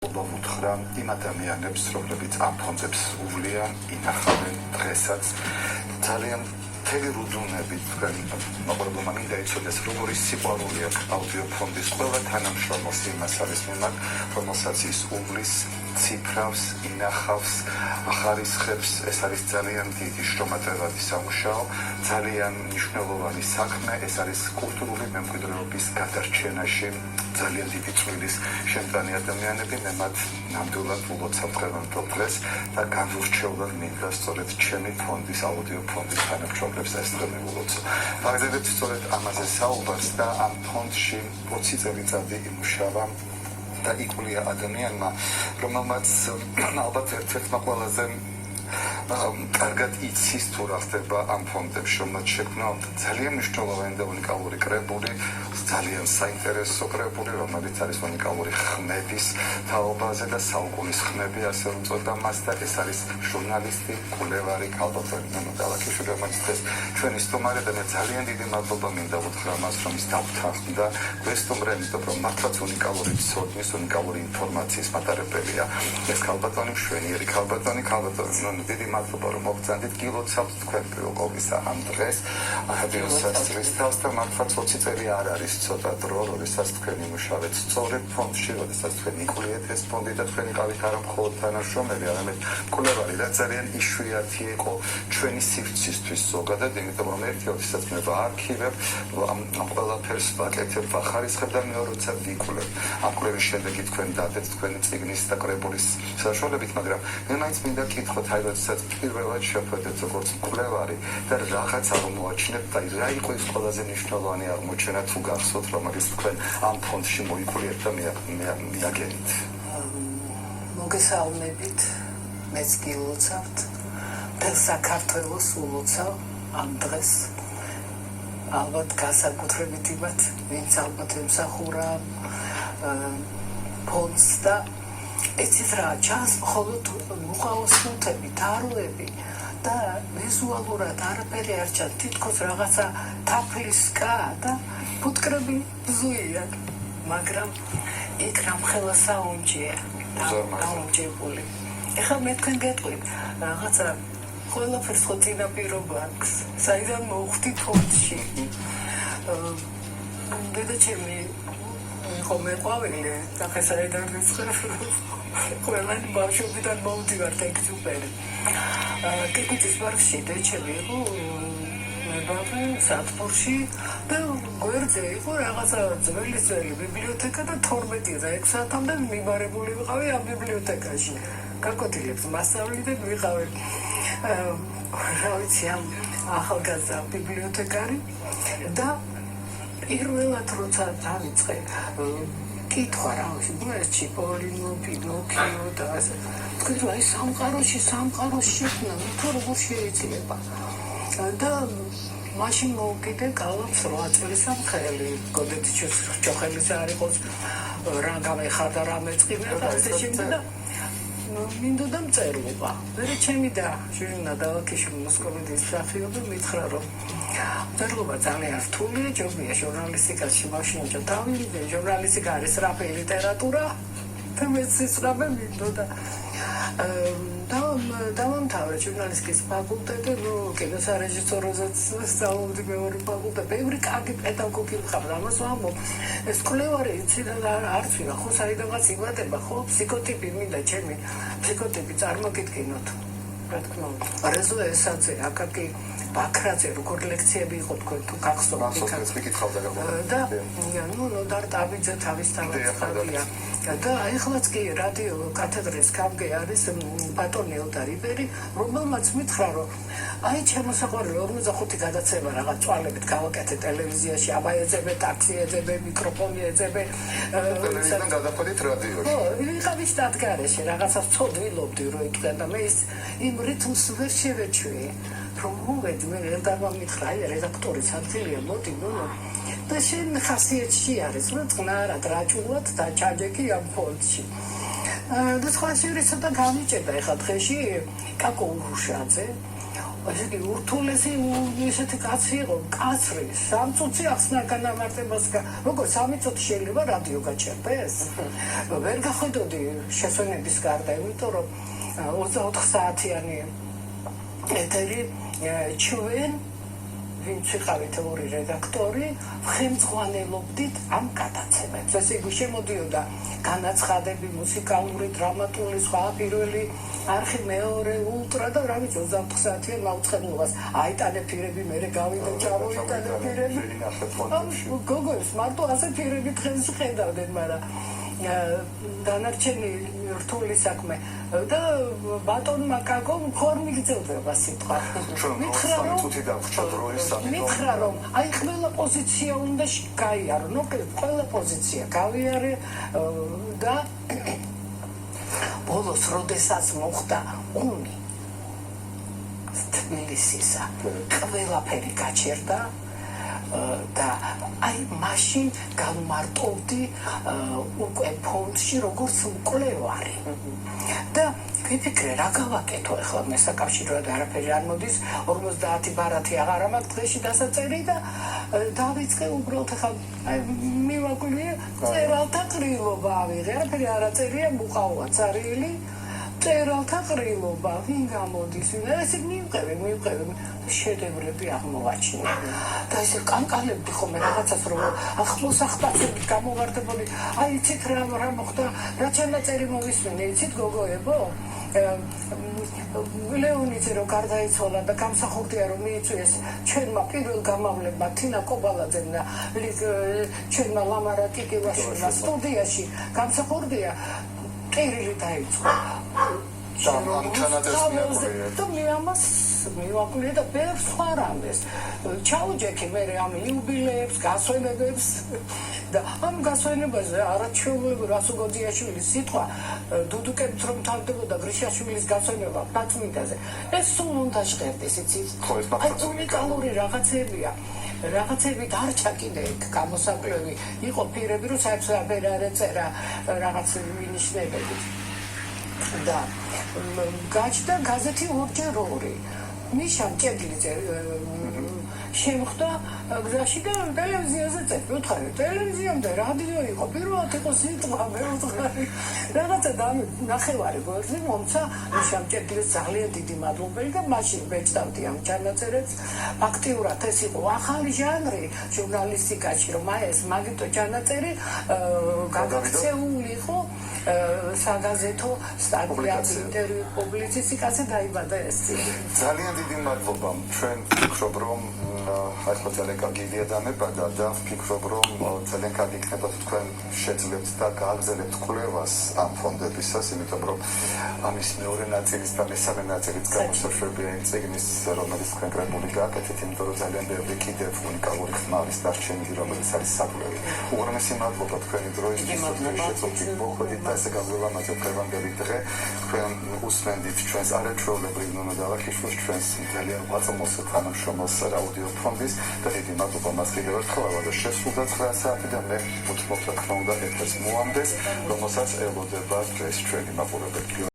მადლობა ვუთხრა იმ ადამიანებს, რომლებიც ამ ფონდებს უვლიან, ინახავენ დღესაც ძალიან მთელი რუდუნებით თქვენ მოყოლობა მინდა იცოდეს როგორი სიყვარული აქვს აუდიო ფონდის ყველა თანამშრომელს იმას არის მიმართ, რომელსაც ის უვლის, ციფრავს, ინახავს, ახარისხებს, ეს არის ძალიან დიდი შრომატევადი სამუშაო, ძალიან მნიშვნელოვანი საქმე, ეს არის კულტურული მემკვიდრეობის გადარჩენაში ძალიან დიდი წვლის შემდგარი ადამიანები, მე მათ ნამდვილად ულოცავ დღევანდელ დღეს და განურჩევლად მინდა სწორედ ჩემი ფონდის, აუდიო ფონდის თანამშრომლებს ეს დღე მივულოცო. ვაგრძელებთ სწორედ ამაზე საუბარს და ამ ფონდში 20 წელიწადი იმუშავა და იკვლია ადამიანმა, რომელმაც ალბათ ერთ-ერთმა ყველაზე კარგად იცის თუ რა ხდება ამ ფონდებში, რომელმაც შექმნა ძალიან მნიშვნელოვანი და უნიკალური კრებული, ძალიან საინტერესო კრებული, რომელიც არის უნიკალური ხმების თაობაზე და საუკუნის ხმები, ასე უწოდა მას და ეს არის ჟურნალისტი, კვლევარი ქალბატონი ნინო-დალაქიშვილი, რომელიც დღეს ჩვენი სტუმარი და მე ძალიან დიდი მადლობა მინდა ვუთხრა მას, რომ ის დავთანხმდა გვესტუმრა, იმიტომ რომ მართლაც უნიკალური ცოდნის, უნიკალური ინფორმაციის მატარებელია. ეს ქალბატონი, მშვენიერი ქალბატონი, დიდი მადლობა რომ მოგწანდით, გილოცავთ თქვენ პირველ ყოვლისა ამ დღეს რადიოსასწრის თავს და მართლაც 20 წელი არ არის ცოტა დრო, როდესაც თქვენ იმუშავეთ სწორედ ფონდში, როდესაც თქვენ იკვლიეთ ეს ფონდი და თქვენ იყავით არა მხოლოდ თანამშრომელი, არამედ მკვლევარი, რაც ძალიან იშვიათი იყო ჩვენი სივრცისთვის ზოგადად, იმიტომ რომ ერთი როდესაც მე ვაარქივებ, ამ ყველაფერს ვაკეთებ, ვახარისხებ და მეორე როცა ვიკვლევ. ამ კვლევის შედეგი თქვენ დადეთ თქვენი წიგნის და კრებულის საშუალებით, მაგრამ მე მაინც მინდა გითხოთ, აი როდესაც პირველად შეხვედეთ როგორც მკვლევარი და რაღაც აღმოაჩინეთ და რა იყო ის ყველაზე მნიშვნელოვანი აღმოჩენა თუ გახსოვთ, რომელიც თქვენ ამ ფონდში მოიკვლიეთ და მიაგენით. მოგესალმებით, მეც გილოცავთ და საქართველოს ულოცავ ამ დღეს. ალბათ განსაკუთრებით იმათ, ვინც ალბათ ემსახურა ფონდს და ეცით რა ჩანს მხოლოდ უყავს ნუთები, თაროები და ვიზუალურად არაფერი არ ჩანს, თითქოს რაღაცა თაფლისკა და ფუტკრები ბზუიან, მაგრამ იქ რამხელა საუნჯეა, დაუნჯებული. ეხლა მე თქვენ გეტყვით, რაღაცა ყველაფერს ხო წინაპირობა აქვს, საიდან მოვხვდით ფონდში. დედაჩემი ხო მეყვავილე და ხესაიდან ვიცხრა ყველანი ბავშვობიდან მოვდივართ ეგ სუპერი. კიკუჩის პარკში დედაჩემი იყო მებაღე სათბურში და გვერდზე იყო რაღაცა ძველი ბიბლიოთეკა და 12 და 6 საათამდე მიმარებული ვიყავი ამ ბიბლიოთეკაში. გაკოთილებს მასწავლიდან ვიყავი რა ვიცი ამ ახალგაზრდა ბიბლიოთეკარი და პირველად როცა დავიწყე კითხვა რა ვიცი ბუეში პოლინო პინოქიო და ასე თქვა ის სამყაროში შექმნა თუ როგორ შეიძლება და მაშინ მოვკიდე გალობს 8 წელი სამხელი გოდეთი ჩოხელის არ იყოს რა გამეხარდა რა მეწყინა და ასე შემდეგ და მინდოდა მწერლობა. მერე ჩემი და ჟურნა დალაქიშვილი მოსკოვეთის მსახიობი მითხრა რომ მწერლობა ძალიან რთულია, ჯობია ჟურნალისტიკაში მაშინჯა დავივიდე, ჟურნალისტიკა არის სწრაფი ლიტერატურა და მეც სწრაფი მინდოდა. დავამთავრე ჟურნალისტიკის ფაკულტეტი, კინოსარეჟისოროსაც სწავლობდი მეორე ფაკულტეტი, ბევრი კარგი პედაგოგი მყავდა, ამას ვამბობ, ეს კვლევარი იცი და არც ვიღა, ხო საიდანაც იმატება, ხო ფსიქოტიპი მინდა ჩემი ფსიქოტიპი წარმოგიდგინოთ, რა თქმა უნდა. რეზო ესაძე, აკაკი ბაქრაძე, როგორ ლექციები იყო თქვენ თუ გახსოვთ და ნოდარ ტაბიძე თავისთავად ხარია. და ეხლაც კი რადიო კათედრის კამგე არის ბატონი ელდარ იბერი, რომელმაც მითხრა რომ აი ჩემოსაყვარელი 45 გადაცემა რაღაც წვალებით გავაკეთე ტელევიზიაში, აბა ეძებე ტაქსი, ეძებე მიკროფონი, ეძებე ტელევიზიიდან გადაყვანით რადიოში. ხო, ვიღავი სტატგარეში რაღაცა ვწოდვილობდი რომ იქნა და მე იმ რითმს ვერ შევეჩვი. რომ მოვედი მე ელდარმა მითხრა აი რედაქტორის ადგილია მოდი და შენ ხასიათში არის რომ წნარად რაჭულად და ჩაჯეკი ამ ფონდში და სხვა შევრის ცოტა გამიჭება ეხლა დღეში კაკო ურუშაძე ესე იგი ურთულესი ესეთი კაცი იყო, კაცრი, 3 წუთი ახსნა განამარტებას, როგორ 3 წუთი შეიძლება რადიო გაჩერდეს? ვერ გახვიდოდი შესვენების გარდა, იმიტომ რომ 24 საათიანი ეთერი ჩვენ ვინც ვიყავით ორი რედაქტორი, ხელმძღვანელობდით ამ გადაცემებს. ესე იგი შემოდიოდა განაცხადები, მუსიკალური, დრამატული, სხვა პირველი არხი, მეორე, ულტრა და რა ვიცი 24 საათიან მაუწყებლობას. აიტანე ფირები, მე გავიდე ჩამოიტანე ფირები. გოგოებს მარტო ასე ფირები დღეს ხედავდნენ, მაგრამ დანარჩენი რთული საქმე და ბატონმა კაკომ ხორ მიგწევდება სიტყვა. მითხრა რომ აი ყველა პოზიცია უნდა გაიარო, ნოკლებ ყველა პოზიცია გავიარე და ბოლოს როდესაც მოხდა ომი თბილისისა, ყველაფერი გაჩერდა და აი მაშინ გამარტოვდი უკვე ფონდში როგორც მკვლევარი და ვიფიქრე რა გავაკეთო ახლა მე საკავშიროდ არაფერი არ მოდის 50 ბარათი აღარ მაქვს დღეში დასაწერი და დავიწყე უბრალოდ ახლა აი მივაკვირე წერალთა ყრილობა ავიღე არაფერი არ აწერია მუყავა царილი წერალთა ყრილობა ვინ გამოდის ესე მივყევი შედევრები აღმოვაჩინე და ესე კანკალებდი ხოლმე რაღაცას რომ ახლოს ახტაცებით გამოვარდებული აი იცით რა მოხდა რა ჩანაწერი მოვისმენე იცით გოგოებო ლეონიძე რო გარდაიცვალა და გამსახურდია რომ მიიწვიეს ჩვენმა პირველ გამავლებმა თინა კობალაძემ და ჩვენმა ლამარა კიკილაშვილმა სტუდიაში გამსახურდია ტერილი დაიწყო და მე ამას მივაკვირე და ბევრ სხვა რამეს ჩაუჯექი მე ამ იუბილეებს გასვენებებს და ამ გასვენებაზე არაჩვეულებრივი რასუგოდიაშვილის სიტყვა დუდუკებით რომ თავდებოდა გრიშაშვილის გასვენება პაწმინდაზე ეს სულ უნდა ჟღერდეს იცით აი უნიკალური რაღაცებია რაღაცებით არ ჩაკიდე გამოსაკვლევი იყო პირები რომ საერთოდ არ ეწერა რაღაც მინიშნებებით და გაჩნდა გაზეთი ორჯერ ორი მიშამ ჭედლიძე შემხდა გზაში და ტელევიზიაზე წერდა უთხარი ტელევიზიამ და რადიო იყო პირველად იყო სიტყვა მეუთხარი რაღაცა ნახევარი გვერდზე მომცა მიშამ ჭედლიძეს ძალიან დიდი მადლობელი და მაშინ ვეჭდავდი ამ ჩანაწერებს აქტიურად ეს იყო ახალი ჟანრი ჟურნალისტიკაში რომ აი ეს მაგიტო ჩანაწერი გაგაქცეული იყო საგაზეთო სტატიაზე ინტერვიუ პუბლიცისტიკაზე დაიბადა ეს ძალიან დიდი მადლობა ჩვენ ვფიქრობ რომ ახლა ძალიან კარგი იდეა დამებადა და ვფიქრობ რომ ძალიან კარგი იქნება თქვენ შეძლებთ და გააგრძელებთ კვლევას ამ ფონდებისას იმიტომ რომ ამის მეორე ნაწილის და მესამე ნაწილის გამოსაშვებია იმ წიგნის რომელიც თქვენ კრებული გააკეთეთ იმიტომ რომ ძალიან ბევრი კიდევ უნიკალური ხმა არის დარჩენილი რომელიც არის საკვლევი უღრმესი მადლობა თქვენი დროისთვის შეწყვეტით მოხვედით და ესე გაგვლევამაზე დღევანდელი დღე თქვენ უსმენდით ჩვენს არაჩვეულებრივ ნონო დალაქიშვილს ჩვენს ძალიან უაწმოს თანამშრომელს აუდიო ფონდის და დიდი მადლობა მას კიდევ ერთხელ და შესრულდა 9 საათი და მე უთმობ რა თქმა უნდა ეთერს მოამდეს რომელსაც ელოდება დღეს ჩვენი მაყურებელი